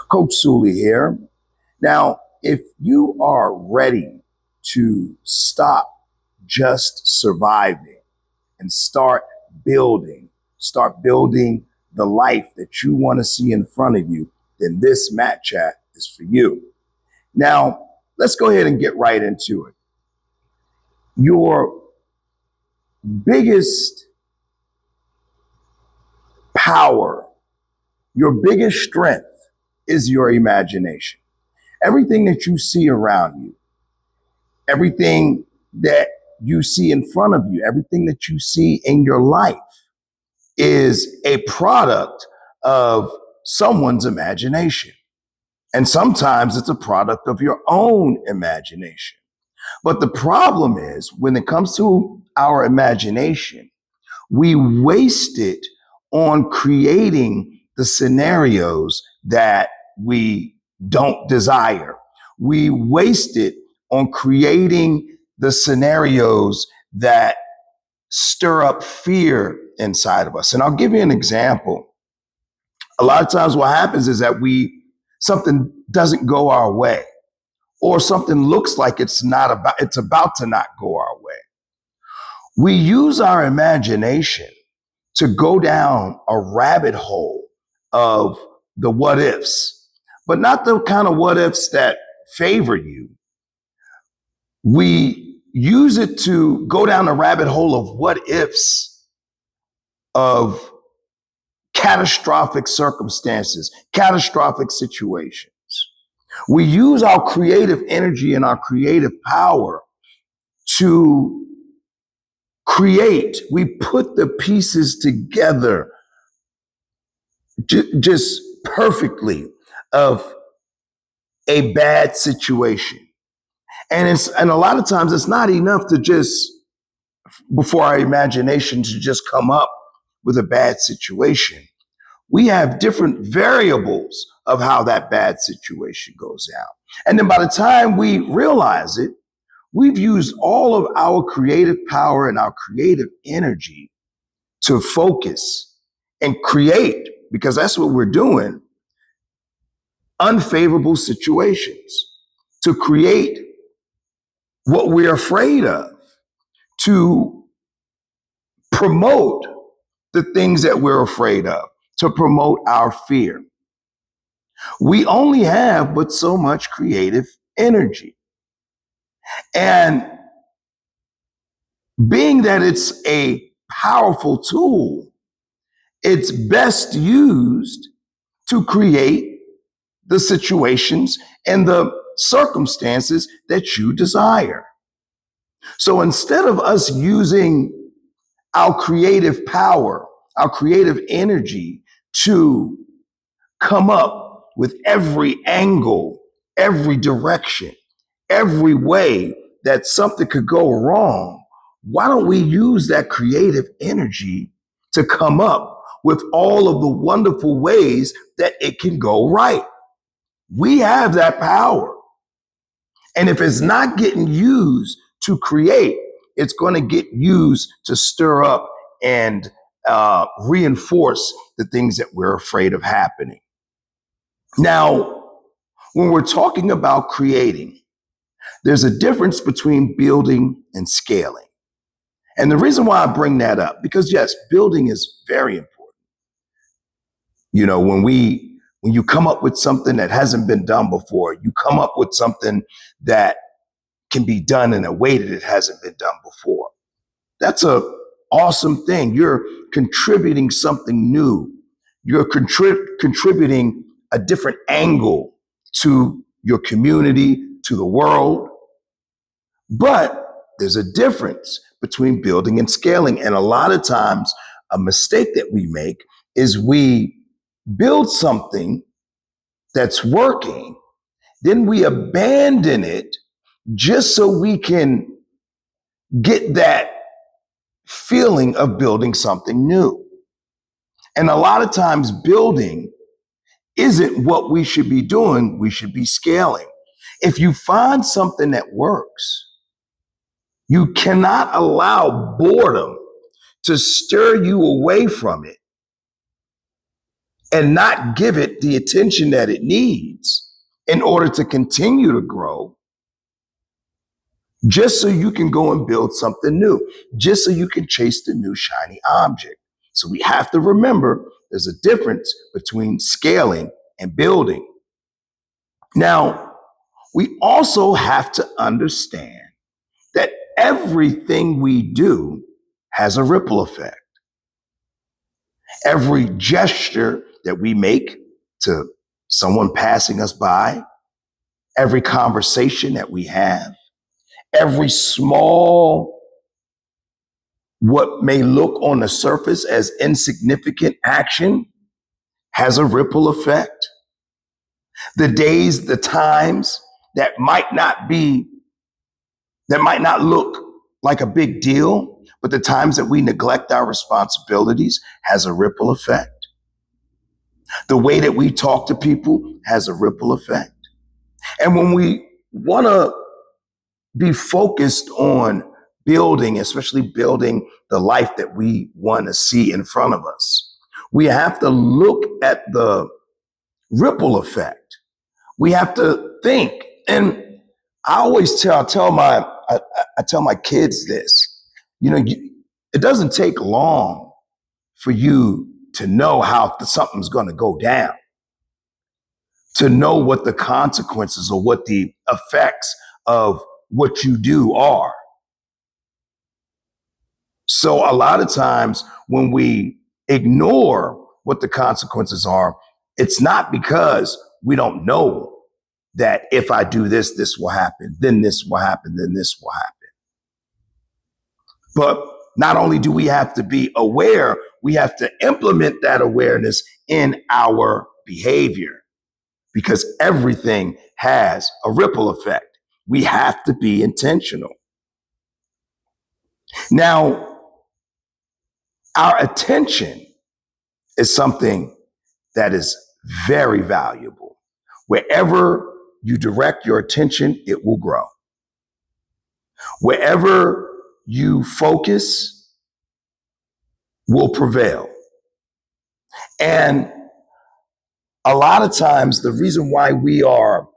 Coach Sully here. Now, if you are ready to stop just surviving and start building the life that you want to see in front of you, then this Mat Chat is for you. Now, let's go ahead and get right into it. Your biggest power, your biggest strength is your imagination. Everything that you see around you, everything that you see in front of you, everything that you see in your life is a product of someone's imagination. And sometimes it's a product of your own imagination. But the problem is when it comes to our imagination, we waste it on creating the scenarios that we don't desire. We waste it on creating the scenarios that stir up fear inside of us. And I'll give you an example. A lot of times what happens is that something doesn't go our way, or something looks like it's about to not go our way. We use our imagination to go down a rabbit hole of the what ifs, but not the kind of what ifs that favor you. We use it to go down a rabbit hole of what ifs of catastrophic circumstances, catastrophic situations. We use our creative energy and our creative power to create. We put the pieces together just perfectly of a bad situation. And a lot of times it's not enough to just, before our imagination to just come up with a bad situation. We have different variables of how that bad situation goes down. And then by the time we realize it, we've used all of our creative power and our creative energy to focus and create, because that's what we're doing, unfavorable situations, to create what we're afraid of, to promote the things that we're afraid of, to promote our fear. We only have but so much creative energy. And being that it's a powerful tool, it's best used to create the situations and the circumstances that you desire. So instead of us using our creative power, our creative energy to come up with every angle, every direction, every way that something could go wrong, why don't we use that creative energy to come up with all of the wonderful ways that it can go right? We have that power. And if it's not getting used to create, it's going to get used to stir up and reinforce the things that we're afraid of happening. Now, when we're talking about creating, there's a difference between building and scaling. And the reason why I bring that up, because yes, building is very important. You know, when you come up with something that hasn't been done before, you come up with something that can be done in a way that it hasn't been done before. That's a awesome thing. You're contributing something new. You're contributing a different angle to your community, to the world. But there's a difference between building and scaling. And a lot of times, a mistake that we make is we build something that's working, then we abandon it just so we can get that feeling of building something new. And a lot of times building isn't what we should be doing. We should be scaling. If you find something that works, you cannot allow boredom to stir you away from it. and not give it the attention that it needs in order to continue to grow, just so you can go and build something new, just so you can chase the new shiny object. So we have to remember there's a difference between scaling and building. Now, we also have to understand that everything we do has a ripple effect. Every gesture that we make to someone passing us by, every conversation that we have, every small, what may look on the surface as insignificant action has a ripple effect. The days, the times that might not look like a big deal, but the times that we neglect our responsibilities has a ripple effect. The way that we talk to people has a ripple effect. And when we want to be focused on building, especially building the life that we want to see in front of us, we have to look at the ripple effect. We have to think. And I always tell my kids this, it doesn't take long for you to know how something's going to go down, to know what the consequences or what the effects of what you do are. So a lot of times when we ignore what the consequences are, it's not because we don't know that if I do this, this will happen, then this will happen, then this will happen. But not only do we have to be aware, we have to implement that awareness in our behavior, because everything has a ripple effect. We have to be intentional. Now, our attention is something that is very valuable. Wherever you direct your attention, it will grow. Wherever you focus will prevail. And a lot of times, the reason why we are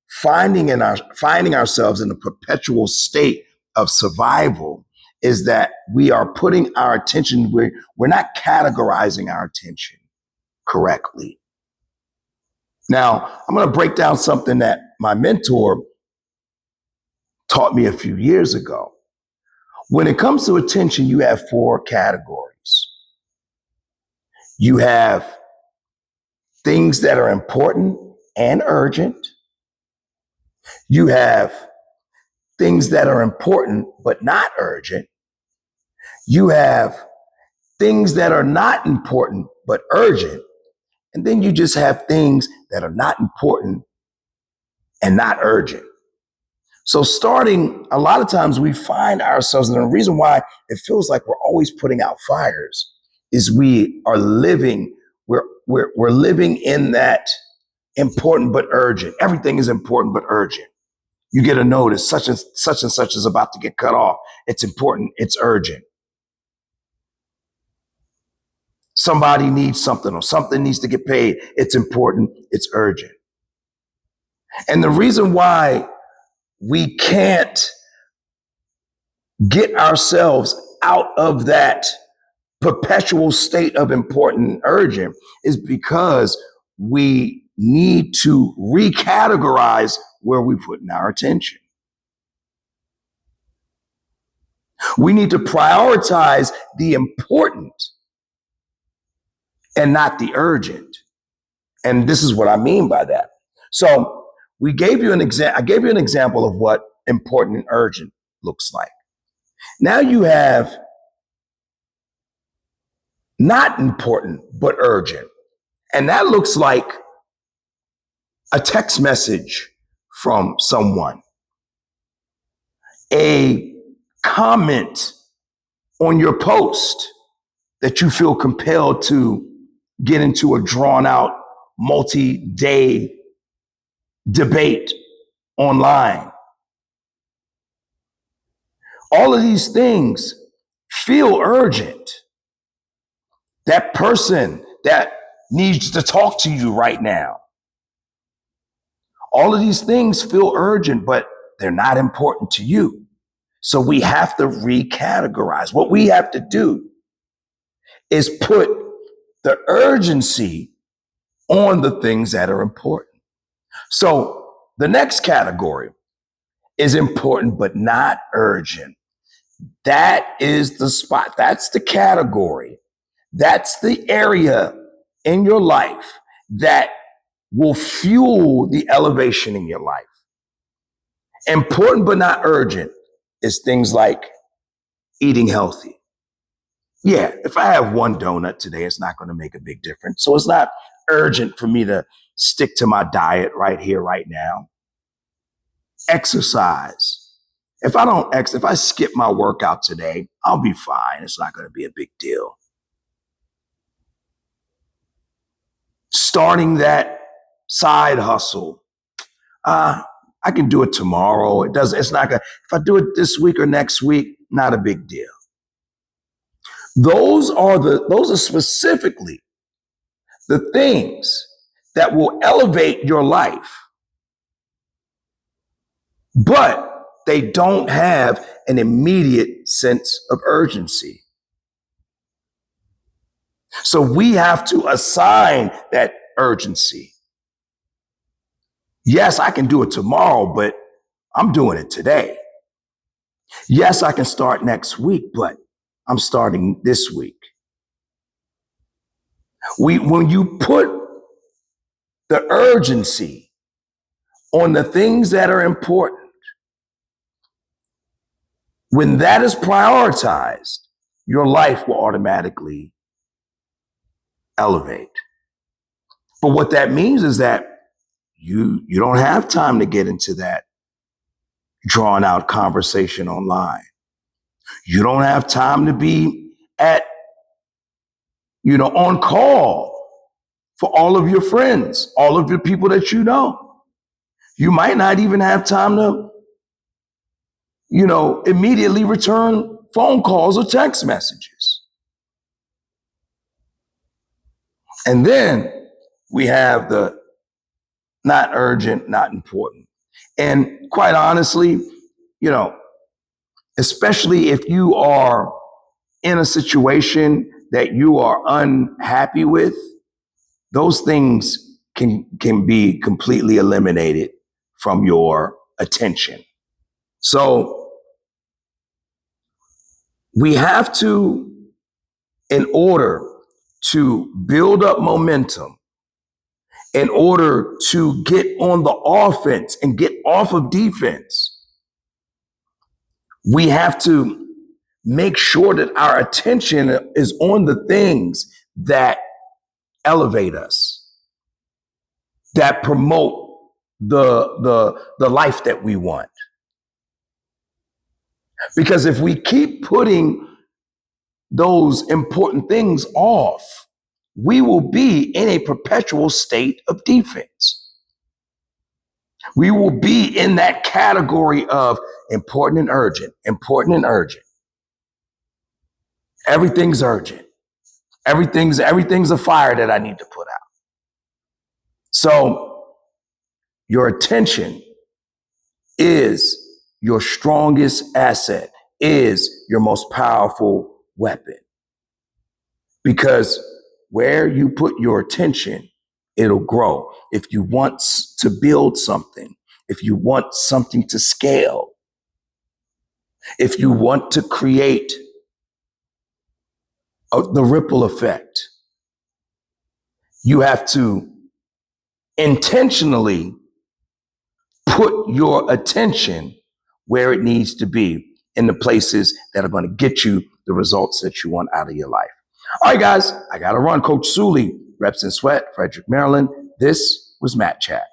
finding ourselves in a perpetual state of survival is that we are putting our attention, we're not categorizing our attention correctly. Now, I'm going to break down something that my mentor taught me a few years ago. When it comes to attention, you have 4 categories. You have things that are important and urgent. You have things that are important but not urgent. You have things that are not important but urgent. And then you just have things that are not important and not urgent. So a lot of times we find ourselves, and the reason why it feels like we're always putting out fires is we are living, we're living in that important but urgent. Everything is important but urgent. You get a notice, such and such is about to get cut off. It's important, it's urgent. Somebody needs something or something needs to get paid. It's important, it's urgent. And the reason why we can't get ourselves out of that perpetual state of important and urgent is because we need to recategorize where we put in our attention. We need to prioritize the important and not the urgent. And this is what I mean by that. So I gave you an example of what important and urgent looks like. Now you have not important but urgent. And that looks like a text message from someone, a comment on your post that you feel compelled to get into a drawn out multi-day debate online. All of these things feel urgent. That person, that needs to talk to you right now. All of these things feel urgent, but they're not important to you. So we have to recategorize. What we have to do is put the urgency on the things that are important. So the next category is important, but not urgent. That is the spot. That's the category. That's the area in your life that will fuel the elevation in your life. Important, but not urgent is things like eating healthy. Yeah, if I have one donut today, it's not going to make a big difference. So it's not urgent for me to stick to my diet right here, right now. Exercise. If I skip my workout today, I'll be fine. It's not going to be a big deal. Starting that side hustle. I can do it tomorrow. It's not gonna, if I do it this week or next week, not a big deal. Those are specifically the things that will elevate your life, but they don't have an immediate sense of urgency. So we have to assign that urgency. Yes, I can do it tomorrow, but I'm doing it today. Yes, I can start next week, but I'm starting this week. When you put the urgency on the things that are important, when that is prioritized, your life will automatically elevate. But what that means is that you don't have time to get into that drawn out conversation online. You don't have time to be on call for all of your friends, all of the people that you know. You might not even have time to, immediately return phone calls or text messages. And then we have the not urgent, not important. And quite honestly, especially if you are in a situation that you are unhappy with, those things can be completely eliminated from your attention. So we have to, in order to build up momentum, in order to get on the offense and get off of defense, we have to make sure that our attention is on the things that elevate us, that promote the life that we want. Because if we keep putting those important things off, we will be in a perpetual state of defense. We will be in that category of important and urgent, important and urgent. Everything's urgent. Everything's a fire that I need to put out. So your attention is your strongest asset, is your most powerful weapon. Because where you put your attention, it'll grow. If you want to build something, if you want something to scale, if you want to create the ripple effect, you have to intentionally put your attention where it needs to be, in the places that are going to get you the results that you want out of your life. All right, guys, I got to run. Coach Sully, Reps and Sweat, Frederick, Maryland. This was Matt Chat.